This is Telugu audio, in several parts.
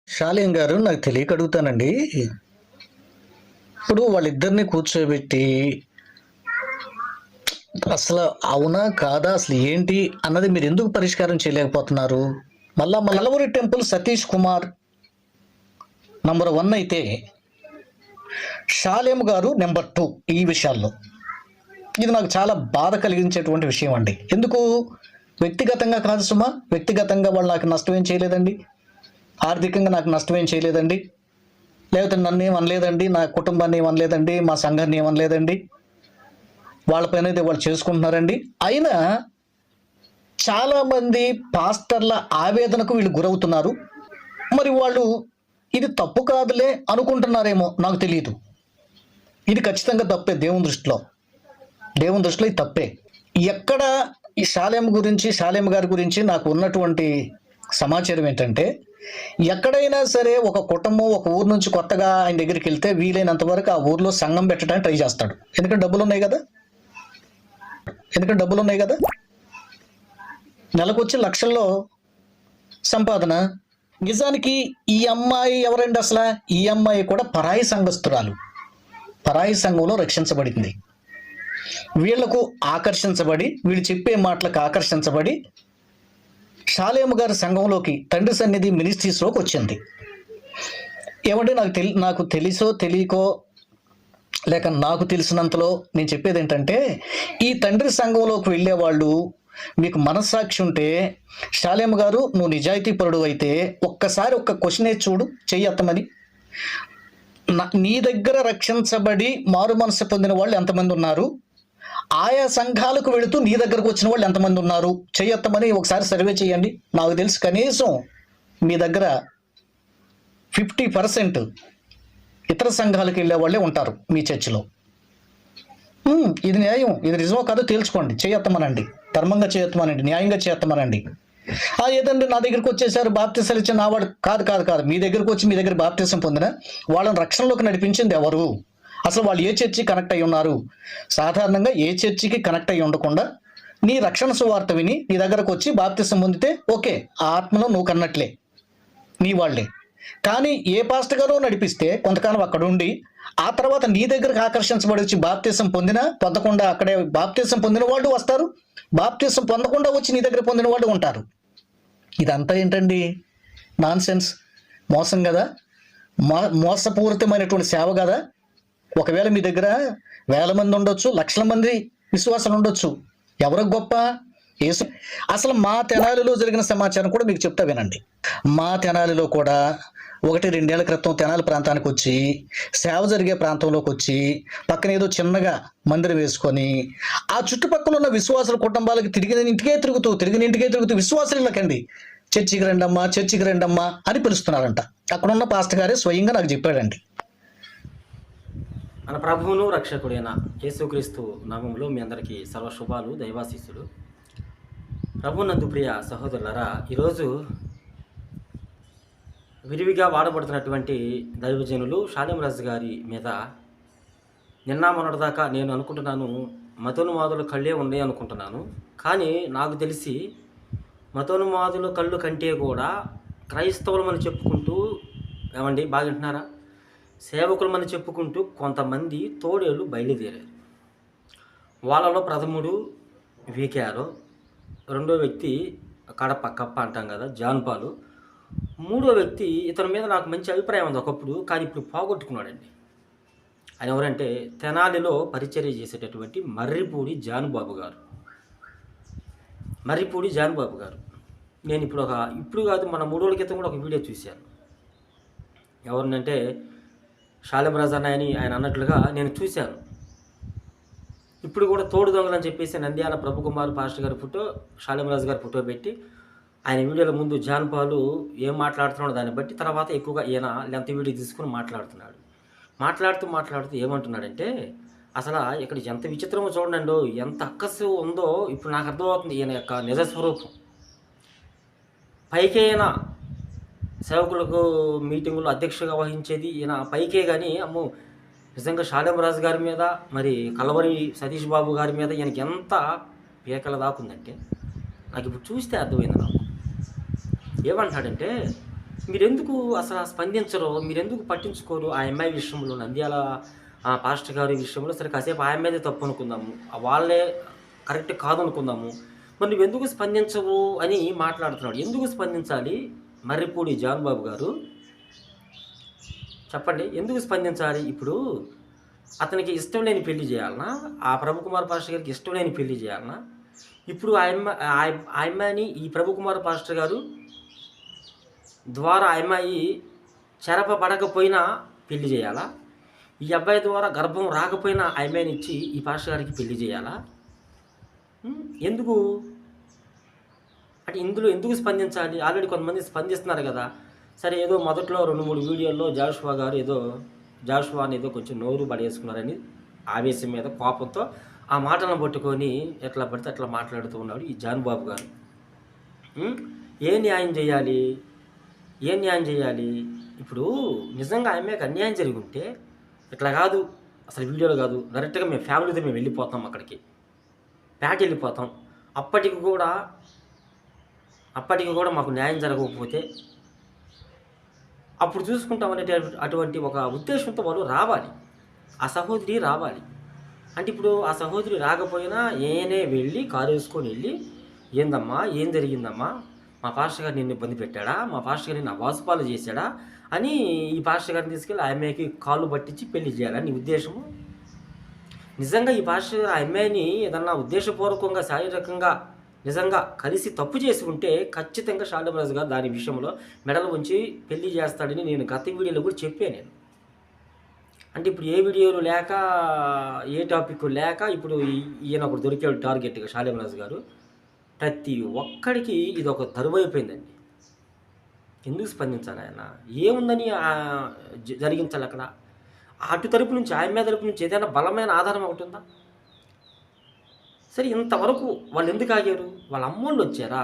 శాలిం గారు నాకు తెలియక అడుగుతానండి. ఇప్పుడు వాళ్ళిద్దరిని కూర్చోబెట్టి అసలు అవునా కాదా అసలు ఏంటి అన్నది మీరు ఎందుకు పరిష్కారం చేయలేకపోతున్నారు? మళ్ళా మలవరి టెంపుల్ సతీష్ కుమార్ నంబర్ 1 అయితే షాలేం గారు నెంబర్ 2 ఈ విషయాల్లో. ఇది నాకు చాలా బాధ కలిగించేటువంటి విషయం అండి. ఎందుకు? వ్యక్తిగతంగా కాదు సుమా, వ్యక్తిగతంగా వాళ్ళు నాకు నష్టం ఏం చేయలేదండి, ఆర్థికంగా నాకు నష్టం ఏం చేయలేదండి, లేకపోతే నన్ను ఏం అనలేదండి, నా కుటుంబాన్ని ఏం అనలేదండి, మా సంఘాన్ని ఏం అనలేదండి, వాళ్ళపైన అయితే వాళ్ళు చేసుకుంటున్నారండి. అయినా చాలామంది పాస్టర్ల ఆవేదనకు వీళ్ళు గురవుతున్నారు. మరి వాళ్ళు ఇది తప్పు కాదులే అనుకుంటున్నారేమో నాకు తెలియదు. ఇది ఖచ్చితంగా తప్పే దేవుని దృష్టిలో ఇది తప్పే. ఎక్కడ ఈ షాలేం గారి గురించి నాకు ఉన్నటువంటి సమాచారం ఏంటంటే, ఎక్కడైనా సరే ఒక కుటుంబం ఒక ఊరు నుంచి కొత్తగా ఆయన దగ్గరికి వెళ్తే వీలైనంత వరకు ఆ ఊర్లో సంఘం పెట్టడానికి ట్రై చేస్తాడు. ఎందుకంటే డబ్బులు ఉన్నాయి కదా. నెలకొచ్చి లక్షల్లో సంపాదన. నిజానికి ఈ అమ్మాయి ఎవరండి అసలు? ఈ అమ్మాయి కూడా పరాయి సంఘస్థురాలు, పరాయి సంఘంలో రక్షించబడింది. వీళ్లకు ఆకర్షించబడి, వీళ్ళు చెప్పే మాటలకు ఆకర్షించబడి షాలేం గారి సంఘంలోకి, తండ్రి సన్నిధి మినిస్ట్రీస్లోకి వచ్చింది. ఏమంటే నాకు తెలుసో తెలియకో లేక నాకు తెలిసినంతలో నేను చెప్పేది ఏంటంటే, ఈ తండ్రి సంఘంలోకి వెళ్ళేవాళ్ళు మీకు మనస్సాక్షి ఉంటే, షాలేం గారు నువ్వు నిజాయితీ పరుడు అయితే ఒక్కసారి ఒక్క క్వశ్చన్ చూడు, చెయ్యత్తమని. నీ దగ్గర రక్షించబడి మారు మనసు పొందిన వాళ్ళు ఎంతమంది ఉన్నారు, ఆయా సంఘాలకు వెళుతూ నీ దగ్గరకు వచ్చిన వాళ్ళు ఎంతమంది ఉన్నారు చెయ్యొత్తమని ఒకసారి సర్వే చేయండి. నాకు తెలిసి కనీసం మీ దగ్గర 50% ఇతర సంఘాలకు వెళ్ళే వాళ్ళే ఉంటారు మీ చర్చిలో. ఇది న్యాయం, ఇది నిజమో కాదో తేల్చుకోండి, చేయొత్తమనండి, ధర్మంగా చేయొత్తమనండి, న్యాయంగా చేయొత్తమనండి. ఏదండి నా దగ్గరికి వచ్చేసారు బాప్తిసాలు ఇచ్చిన నావాడు కాదు. మీ దగ్గరకు వచ్చి మీ దగ్గర బాప్తిసం పొందిన వాళ్ళని రక్షణలోకి నడిపించింది ఎవరు? అసలు వాళ్ళు ఏ చర్చి కనెక్ట్ అయి ఉన్నారు? సాధారణంగా ఏ చర్చికి కనెక్ట్ అయి ఉండకుండా నీ రక్షణ సువార్త విని నీ దగ్గరకు వచ్చి బాప్తిసం పొందితే ఓకే, ఆ ఆత్మలో నువ్వు కన్నట్లే, నీ వాళ్ళే. కానీ ఏ పాస్టర్ గారో నడిపిస్తే కొంతకాలం అక్కడ ఉండి ఆ తర్వాత నీ దగ్గరకు ఆకర్షించబడి వచ్చి బాప్తిసం పొందకుండా అక్కడే బాప్తిసం పొందిన వాళ్ళు వస్తారు, బాప్తిసం పొందకుండా వచ్చి నీ దగ్గర పొందిన వాళ్ళు ఉంటారు. ఇదంతా ఏంటండి? నాన్ సెన్స్, మోసం కదా, మోసపూరితమైనటువంటి సేవ కదా. ఒకవేళ మీ దగ్గర వేల మంది ఉండొచ్చు, లక్షల మంది విశ్వాసాలు ఉండొచ్చు, ఎవరు గొప్ప? యేసు. అసలు మా తెనాలిలో జరిగిన సమాచారం కూడా మీకు చెప్తా వినండి. మా తెనాలిలో కూడా 1-2 ఏళ్ల క్రితం తెనాలి ప్రాంతానికి వచ్చి, సేవ జరిగే ప్రాంతంలోకి వచ్చి పక్కన ఏదో చిన్నగా మందిరం వేసుకొని ఆ చుట్టుపక్కల ఉన్న విశ్వాసుల కుటుంబాలకి తిరిగిన ఇంటికే తిరుగుతూ విశ్వాసులు ఇళ్ళకండి చర్చికి రండమ్మా అని పిలుస్తున్నారంట. అక్కడున్న పాస్టర్ గారే స్వయంగా నాకు చెప్పాడండి. మన ప్రభువును రక్షకుడైన యేసుక్రీస్తు నామములో మీ అందరికీ సర్వశుభాలు, దైవాశీస్సులు. ప్రభునందు ప్రియ సహోదరులారా, ఈరోజు విరివిగా వాడబడుతున్నటువంటి దైవజనులు షాలేం రాజు గారి మీద నిన్న మొన్నటిదాకా నేను అనుకుంటున్నాను మతోన్మాదుల కళ్ళే ఉన్నాయి అనుకుంటున్నాను. కానీ నాకు తెలిసి మతోన్మాదుల కళ్ళు కంటే కూడా క్రైస్తవులమని చెప్పుకుంటూ, ఏమండి బాగా వింటున్నారా, సేవకులమని చెప్పుకుంటూ కొంతమంది తోడేళ్ళు బయలుదేరారు. వాళ్ళలో ప్రథముడు వీకేఆర్, రెండో వ్యక్తి కప్ప అంటాం కదా జాన్ పాలు, మూడో వ్యక్తి ఇతని మీద నాకు మంచి అభిప్రాయం ఉంది ఒకప్పుడు, కానీ ఇప్పుడు పోగొట్టుకున్నాడండి. ఆయన ఎవరంటే తెనాలిలో పరిచర్య చేసేటటువంటి మర్రిపూడి జానుబాబు గారు. నేను ఇప్పుడు కాదు, మన 3 రోజుల క్రితం కూడా ఒక వీడియో చూశాను. ఎవరినంటే షాలేం రాజు అన్నాయని ఆయన అన్నట్లుగా నేను చూశాను. ఇప్పుడు కూడా తోడు దొంగలు అని చెప్పేసి నంద్యాల ప్రభుకుమార్ పాస్టర్ గారి ఫోటో, షాలేం రాజు గారి ఫోటో పెట్టి ఆయన వీడియోల ముందు జాన్ పాలు ఏం మాట్లాడుతున్నాడో దాన్ని బట్టి తర్వాత ఎక్కువగా ఈయన లెంత్ వీడియో తీసుకుని మాట్లాడుతున్నాడు. మాట్లాడుతూ ఏమంటున్నాడంటే, అసలు ఇక్కడ ఎంత విచిత్రమో చూడండి, ఎంత అక్కసు ఉందో ఇప్పుడు నాకు అర్థమవుతుంది ఈయన యొక్క నిజస్వరూపం. పైకే ఈయన సేవకులకు మీటింగులు అధ్యక్షగా వహించేది ఈయన పైకే, కానీ అమ్మో నిజంగా షాలేం రాజు గారి మీద, మరి కలవరి సతీష్ బాబు గారి మీద ఈయనకి ఎంత పీకల దాకుందంటే నాకు ఇప్పుడు చూస్తే అర్థమైంది. నాకు ఏమంటాడంటే, మీరెందుకు అసలు స్పందించరు? మీరెందుకు పట్టించుకోరు? ఆ అమ్మాయి విషయంలో, నంద్యాల పాస్టర్ గారి విషయంలో సరే కాసేపు ఆ అమ్మాయిదే తప్పు అనుకుందాము. వాళ్ళే కరెక్ట్ కాదనుకుందాము. మరి నువ్వెందుకు స్పందించవు అని మాట్లాడుతున్నాడు. ఎందుకు స్పందించాలి? మర్రిపూడి జాన్ బాబు గారు చెప్పండి. ఎందుకు స్పందించాలి? ఇప్పుడు అతనికి ఇష్టం లేని పెళ్లి చేయాలనా? ఆ ప్రభుకుమార్ పాస్టర్ గారికి ఇష్టం లేని పెళ్లి చేయాలనా? ఇప్పుడు ఆ అమ్మాయిని ఈ ప్రభుకుమార్ పాస్టర్ గారు ద్వారా ఆ అమ్మాయి చెరపబడకపోయినా పెళ్లి చేయాలా? ఈ అబ్బాయి ద్వారా గర్భం రాకపోయినా ఆ అమ్మాయిని ఇచ్చి ఈ పాస్టర్ గారికి పెళ్లి చేయాలా? ఎందుకు? అంటే ఇందులో ఎందుకు స్పందించాలి? ఆల్రెడీ కొంతమంది స్పందిస్తున్నారు కదా! సరే ఏదో మొదట్లో 2, 3 వీడియోల్లో జాషువా గారు జాషువాని ఏదో కొంచెం నోరు పడేసుకున్నారని ఆవేశం మీద కోపంతో ఆ మాటలను పట్టుకొని ఎట్లా పడితే అట్లా మాట్లాడుతూ ఉన్నాడు ఈ జాన్ బాబు గారు. ఏ న్యాయం చేయాలి? ఏం న్యాయం చేయాలి? ఇప్పుడు నిజంగా ఆ అమ్మాయికి అన్యాయం జరిగి ఉంటే ఇట్లా కాదు, అసలు వీడియోలో కాదు, డైరెక్ట్గా మేము ఫ్యామిలీతో మేము వెళ్ళిపోతాం, అక్కడికి ప్యాట్ వెళ్ళిపోతాం. అప్పటికి కూడా మాకు న్యాయం జరగకపోతే అప్పుడు చూసుకుంటాం అటువంటి ఒక ఉద్దేశంతో వాళ్ళు రావాలి, ఆ సహోదరి రావాలి. అంటే ఇప్పుడు ఆ సహోదరి రాకపోయినా ఏనే వెళ్ళి కారు వేసుకొని వెళ్ళి, ఏందమ్మా ఏం జరిగిందమ్మా, మా పాస్టర్ గారు నిన్ను ఇబ్బంది పెట్టాడా, మా పాస్టర్ గారు నిన్ను అవాసుపాలు చేశాడా అని ఈ పాస్టర్ గారిని తీసుకెళ్ళి ఆ అమ్మాయికి కాళ్ళు పట్టించి పెళ్లి చేయాలని నీ ఉద్దేశము? నిజంగా ఈ పాస్టర్ గారు ఆ అమ్మాయిని ఏదన్నా ఉద్దేశపూర్వకంగా శారీరకంగా నిజంగా కలిసి తప్పు చేసి ఉంటే ఖచ్చితంగా షాల్డమరాజు గారు దాని విషయంలో మెడలు ఉంచి పెళ్లి చేస్తాడని నేను గత వీడియోలో కూడా చెప్పాను నేను. అంటే ఇప్పుడు ఏ వీడియోలు లేక ఏ టాపిక్ లేక ఇప్పుడు ఈయన ఒకటి దొరికాడు టార్గెట్గా షాల్డమరాజు గారు. ప్రతి ఒక్కడికి ఇది ఒక దరువైపోయిందండి. ఎందుకు స్పందించాలి ఆయన? ఏముందని జరిగించాలి అక్కడ? అటు తరపు నుంచి ఆయన తరపు నుంచి ఏదైనా బలమైన ఆధారం ఒకటి ఉందా? సరే ఇంతవరకు వాళ్ళు ఎందుకు ఆగారు? వాళ్ళ అమ్మోళ్ళు వచ్చారా?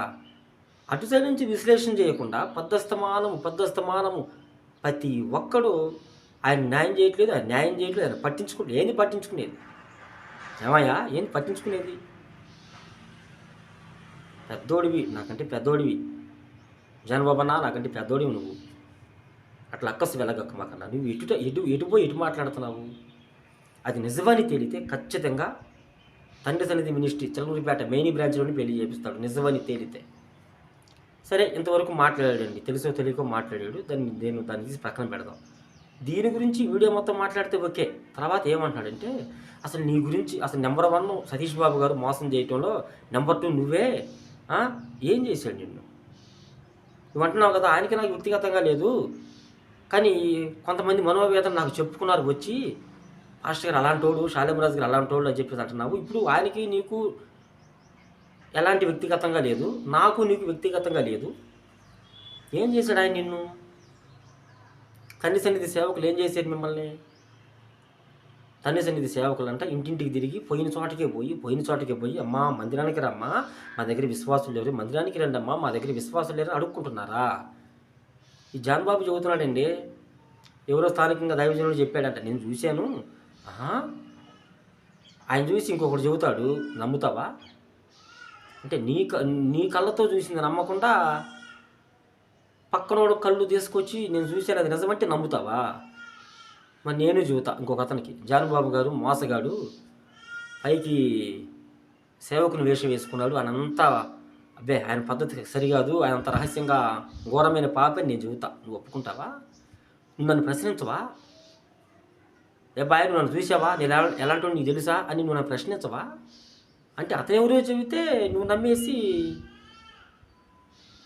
అటు సైడ్ నుంచి విశ్లేషణ చేయకుండా పద్దస్తమానము ప్రతి ఒక్కడు ఆయన న్యాయం చేయట్లేదు, ఆయన పట్టించుకోలేదు. ఏంది పట్టించుకునేది? ఏమయ్యా ఏంది పట్టించుకునేది? నాకంటే పెద్దోడివి జానబాబన్నా, నాకంటే పెద్దోడివి నువ్వు. అట్లా అక్కసు వెళ్ళగక్క మాకన్నా. నువ్వు ఎటు పోయి ఎటు మాట్లాడుతున్నావు? అది నిజమని తేలితే ఖచ్చితంగా తండ్రి సన్నిధి మినిస్ట్రీ చిలకలూరిపేట మెయిన్ బ్రాంచ్లోని పెళ్లి చేపిస్తాడు నిజమని తేలితే. సరే ఇంతవరకు మాట్లాడాడండి, తెలుసో తెలియకో మాట్లాడాడు, దాన్ని తీసి పక్కన పెడదాం. దీని గురించి వీడియో మొత్తం మాట్లాడితే ఓకే. తర్వాత ఏమంటున్నాడంటే అసలు నీ గురించి అసలు నెంబర్ 1 సతీష్ బాబు గారు మోసం చేయటంలో, నెంబర్ 2 నువ్వే. ఏం చేశాడు నిన్ను? నువ్వు అంటున్నావు కదా ఆయనకి నాకు వ్యక్తిగతంగా లేదు, కానీ కొంతమంది మనోవేదన నాకు చెప్పుకున్నారు వచ్చి, పాస్టర్ గారు అలాంటోడు, షాలేమరాజు గారు అలాంటోడు అని చెప్పేసి అంటున్నావు. ఇప్పుడు ఆయనకి నీకు ఎలాంటి వ్యక్తిగతంగా లేదు, నాకు నీకు వ్యక్తిగతంగా లేదు. ఏం చేశాడు ఆయన నిన్ను? తండ్రి సన్నిధి సేవకులు ఏం చేశారు మిమ్మల్ని? తండ్రి సన్నిధి సేవకులు అంట ఇంటింటికి తిరిగి పోయిన చోటకే పోయి అమ్మా మందిరానికి రమ్మా, మా దగ్గర విశ్వాసులు లేరు, మందిరానికి రండి అమ్మా, మా దగ్గర విశ్వాసులు లేరు అడుక్కుంటున్నారా? ఈ జాన్ బాబు చెబుతున్నాడండి, ఎవరో స్థానికంగా దైవజనుడు చెప్పాడంట, నేను చూశాను. ఆయన చూసి ఇంకొకటి చెబుతాడు, నమ్ముతావా? అంటే నీ కళ్ళతో చూసింది నమ్మకుండా పక్కనోడు కళ్ళు తీసుకొచ్చి నేను చూశాను అది నిజమంటే నమ్ముతావా? మరి నేను చెబుతా ఇంకొక అతనికి, జానుబాబు గారు మోసగాడు, పైకి సేవకుని వేషం వేసుకున్నాడు, ఆయనంతా అబ్బే ఆయన పద్ధతి సరికాదు, ఆయన అంత రహస్యంగా ఘోరమైన పాపని నేను చెబుతా, నువ్వు ఒప్పుకుంటావా? నువ్వు నన్ను ప్రశ్నించవా? బాయ్ నువ్వు నన్ను చూసావా, నేను ఎలాంటి నీకు తెలుసా అని నువ్వు నన్ను ప్రశ్నించవా? అంటే అతను ఎవరో చెబితే నువ్వు నమ్మేసి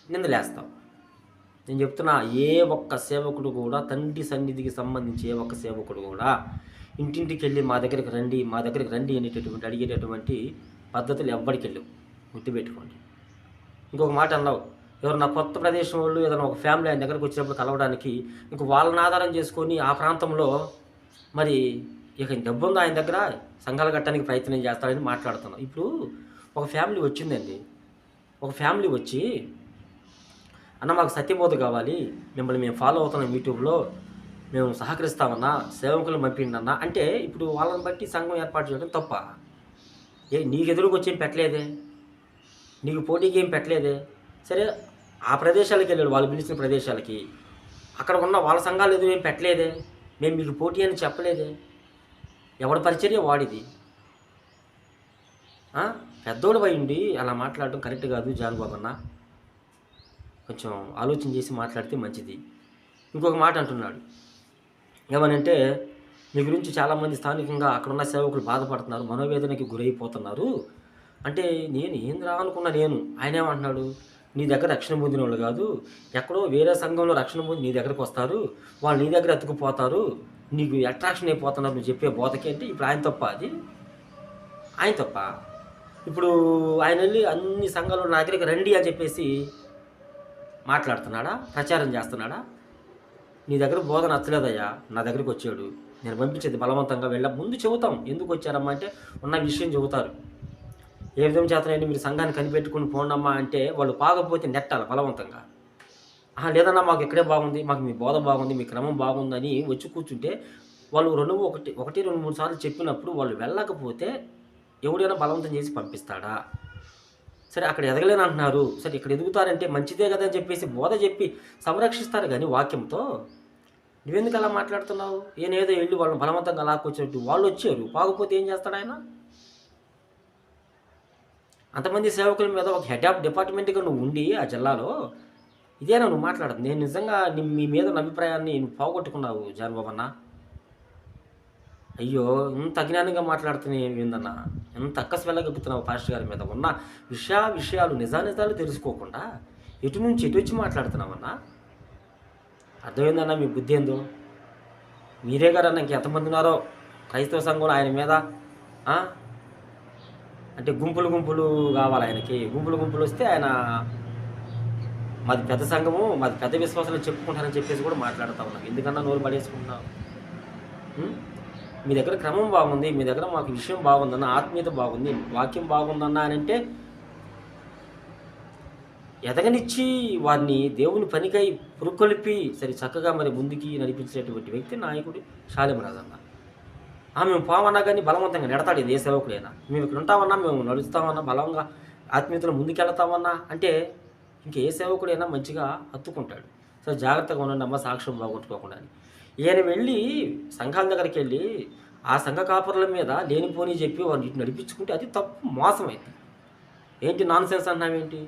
నిందలేస్తావు. నేను చెప్తున్నా, ఏ ఒక్క సేవకుడు కూడా, తండ్రి సన్నిధికి సంబంధించి ఏ ఒక్క సేవకుడు కూడా ఇంటింటికి వెళ్ళి మా దగ్గరికి రండి అనేటటువంటి అడిగేటటువంటి పద్ధతులు ఎవ్వడికి వెళ్ళవు, గుర్తుపెట్టుకోండి. ఇంకొక మాట అన్నావు, ఎవరన్నా కొత్త ప్రదేశం వాళ్ళు ఏదైనా ఒక ఫ్యామిలీ ఆయన దగ్గరకు వచ్చినప్పుడు కలవడానికి ఇంక వాళ్ళని ఆధారం చేసుకొని ఆ ప్రాంతంలో మరి ఇక డబ్బు ఉందా ఆయన దగ్గర, సంఘాలు కట్టడానికి ప్రయత్నం చేస్తాడని మాట్లాడుతున్నాం. ఇప్పుడు ఒక ఫ్యామిలీ వచ్చిందండి, ఒక ఫ్యామిలీ వచ్చి అన్న మాకు సత్యబోధ కావాలి, మిమ్మల్ని మేము ఫాలో అవుతున్నాం యూట్యూబ్లో, మేము సహకరిస్తామన్నా, సేవకులు పంపిండన్నా అంటే ఇప్పుడు వాళ్ళని బట్టి సంఘం ఏర్పాటు చేయడం తప్ప? నీకు ఎదురుకు వచ్చి ఏం పెట్టలేదే, నీకు పోటీకి ఏం పెట్టలేదే. సరే ఆ ప్రదేశాలకు వెళ్ళాడు, వాళ్ళు పిలిచిన ప్రదేశాలకి. అక్కడ ఉన్న వాళ్ళ సంఘాలు ఎదురు ఏం పెట్టలేదే, మేము మీకు పోటీ అని చెప్పలేదే. ఎవడి పరిచర్య వాడిది. పెద్దోడు ఉండి అలా మాట్లాడడం కరెక్ట్ కాదు జాన్ బాబు అన్న. కొంచెం ఆలోచన చేసి మాట్లాడితే మంచిది. ఇంకొక మాట అంటున్నాడు, ఏమనంటే మీ గురించి చాలామంది స్థానికంగా అక్కడున్న సేవకులు బాధపడుతున్నారు, మనోవేదనకి గురైపోతున్నారు అంటే నేను ఏంద్రా అనుకున్నా నేను. ఆయన ఏమంటున్నాడు, నీ దగ్గర రక్షణ పొందిన వాళ్ళు కాదు, ఎక్కడో వేరే సంఘంలో రక్షణ పొంది నీ దగ్గరకు వస్తారు, వాళ్ళు నీ దగ్గర ఎత్తుకుపోతారు, నీకు అట్రాక్షన్ అయిపోతున్నారు నువ్వు చెప్పే బోధకి అంటే. ఇప్పుడు ఆయన తప్ప అది? ఆయన తప్ప? ఇప్పుడు ఆయన వెళ్ళి అన్ని సంఘాలు నా దగ్గరికి రండి అని చెప్పేసి మాట్లాడుతున్నాడా, ప్రచారం చేస్తున్నాడా? నీ దగ్గర బోధ నచ్చలేదయ్యా, నా దగ్గరికి వచ్చాడు, నేను పంపించేది బలవంతంగా వెళ్ళ ముందు చెబుతాం ఎందుకు వచ్చారమ్మా అంటే ఉన్న విషయం చెబుతారు. ఏ విధం చేతనండి మీరు సంఘాన్ని కనిపెట్టుకుని పోండమ్మా అంటే వాళ్ళు బాగపోతే నెట్టాలి బలవంతంగా. లేదన్నా మాకు ఇక్కడే బాగుంది, మాకు మీ బోధ బాగుంది, మీ క్రమం బాగుందని వచ్చి కూర్చుంటే వాళ్ళు ఒకటి 2-3 సార్లు చెప్పినప్పుడు వాళ్ళు వెళ్ళకపోతే ఎవడైనా బలవంతం చేసి పంపిస్తాడా? సరే అక్కడ ఎదగలేని అంటున్నారు, సరే ఇక్కడ ఎదుగుతారంటే మంచిదే కదా అని చెప్పేసి బోధ చెప్పి సంరక్షిస్తారు కానీ వాక్యంతో. నువ్వెందుకు అలా మాట్లాడుతున్నావు? ఏదో వెళ్ళి వాళ్ళని బలవంతంగా లాక్కొచ్చినట్టు. వాళ్ళు వచ్చారు, బాగపోతే ఏం చేస్తాడు ఆయన? అంతమంది సేవకుల మీద ఒక హెడ్ ఆఫ్ డిపార్ట్మెంట్గా నువ్వు ఉండి ఆ జిల్లాలో ఇదేనా నువ్వు మాట్లాడదు? నేను నిజంగా మీ మీద ఉన్న అభిప్రాయాన్ని నువ్వు పోగొట్టుకున్నావు జాన్ బాబు అన్న. అయ్యో, ఇంత అజ్ఞానంగా మాట్లాడుతున్నావు ఏందన్నా, ఎంత అక్కసు వెళ్ళగలుగుతున్నావు పాస్టర్ గారి మీద ఉన్న విషయాలు నిజాలు తెలుసుకోకుండా ఎటు నుంచి ఎటు వచ్చి మాట్లాడుతున్నావన్నా. అర్థమైందన్నా మీ బుద్ధి ఏందో? మీరే కదన్నా ఇంకెంతమంది ఉన్నారో క్రైస్తవ సంఘంలో ఆయన మీద అంటే గుంపులు కావాలి ఆయనకి. గుంపులు వస్తే ఆయన మాది పెద్ద సంఘము, మాది పెద్ద విశ్వాసాలు చెప్పుకుంటారని చెప్పేసి కూడా మాట్లాడుతూ ఉన్నాం. ఎందుకన్నా నోరు పడేసుకుంటున్నావు? మీ దగ్గర క్రమం బాగుంది, మీ దగ్గర మాకు విషయం బాగుందన్న, ఆత్మీయత బాగుంది, వాక్యం బాగుందన్న అని అంటే ఎదగనిచ్చి వారిని దేవుని పనికై పురుకొలిపి సరి చక్కగా మరి ముందుకి నడిపించేటువంటి వ్యక్తి నాయకుడు షాలేం రాజు అన్న. మేము పోమన్నా కానీ బలవంతంగా నెడతాడు ఏ సేవకుడైనా. మేము ఇక్కడ ఉంటామన్నా, మేము నడుస్తామన్నా, బలంగా ఆత్మీయతలో ముందుకెళ్తామన్నా అంటే ఇంకే సేవకుడైనా మంచిగా హత్తుకుంటాడు. సో జాగ్రత్తగా ఉండండి అమ్మ, సాక్ష్యం బాగొట్టుకోకుండా. ఈయన వెళ్ళి సంఘాల దగ్గరికి వెళ్ళి ఆ సంఘ కాపురుల మీద లేనిపోని చెప్పి వాడిని నడిపించుకుంటే అది తప్పు, మోసం అయింది. ఏంటి నాన్ సెన్స్ అన్నావేంటి?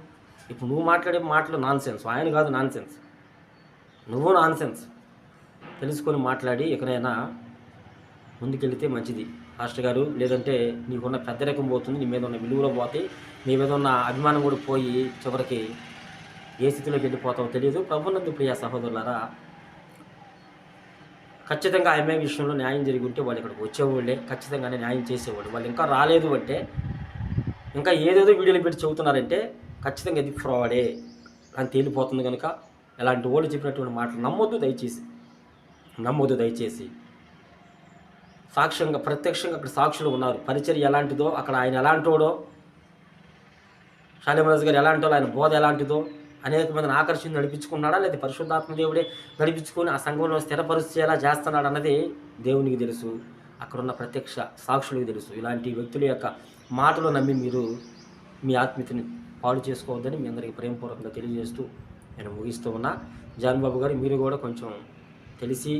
ఇప్పుడు నువ్వు మాట్లాడే మాటలు నాన్ సెన్స్, ఆయన కాదు నాన్ సెన్స్, నువ్వు నాన్ సెన్స్. తెలుసుకొని మాట్లాడి ఎక్కడైనా ముందుకెళ్తే మంచిది పాస్టర్ గారు. లేదంటే నీకున్న పెద్దరికం పోతుంది, నీ మీద ఉన్న విలువలు పోతాయి, నీ మీద ఉన్న అభిమానం కూడా పోయి చివరికి ఏ స్థితిలోకి వెళ్ళిపోతావో తెలియదు. ప్రభునందు ప్రియ సహోదరులారా, ఖచ్చితంగా ఆమె విషయంలో న్యాయం జరిగి ఉంటే వాళ్ళు ఇక్కడికి వచ్చేవాళ్ళే, ఖచ్చితంగానే న్యాయం చేసేవాళ్ళు. వాళ్ళు ఇంకా రాలేదు అంటే, ఇంకా ఏదేదో వీడియోలు పెట్టి చెబుతున్నారంటే ఖచ్చితంగా ఇది ఫ్రాడే అని తేలిపోతుంది. కనుక ఎలాంటి వాళ్ళు చెప్పినటువంటి మాటలు నమ్మొద్దు దయచేసి. సాక్ష్యంగా ప్రత్యక్షంగా అక్కడ సాక్షులు ఉన్నారు. పరిచర్య ఎలాంటిదో, అక్కడ ఆయన ఎలాంటోడో, షాలేం రాజు గారు ఎలాంటో, ఆయన బోధ ఎలాంటిదో, అనేక మందిని ఆకర్షించి నడిపించుకున్నాడా, లేదా పరిశుద్ధాత్మ దేవుడే నడిపించుకొని ఆ సంఘంలో స్థిరపరిచేలా చేస్తున్నాడు అన్నది దేవునికి తెలుసు, అక్కడున్న ప్రత్యక్ష సాక్షులకు తెలుసు. ఇలాంటి వ్యక్తుల యొక్క మాటలు నమ్మి మీరు మీ ఆత్మీయతని పాడు చేసుకోవద్దని మీ అందరికీ ప్రేమపూర్వకంగా తెలియజేస్తూ నేను ముగిస్తూ ఉన్నా. జాన్ బాబు గారు, మీరు కూడా కొంచెం తెలిసి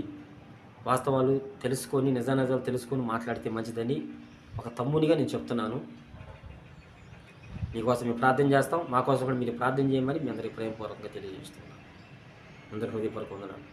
వాస్తవాలు తెలుసుకొని నిజాలు తెలుసుకొని మాట్లాడితే మంచిదని ఒక తమ్మునిగా నేను చెప్తున్నాను. మీకోసం మేము ప్రార్థన చేస్తాం, మా కోసం కూడా మీరు ప్రార్థన చేయమని మీ అందరికీ ప్రేమపూర్వకంగా తెలియజేస్తున్నాను. అందరికీ హృదయపూర్వకంగా వందనాలు.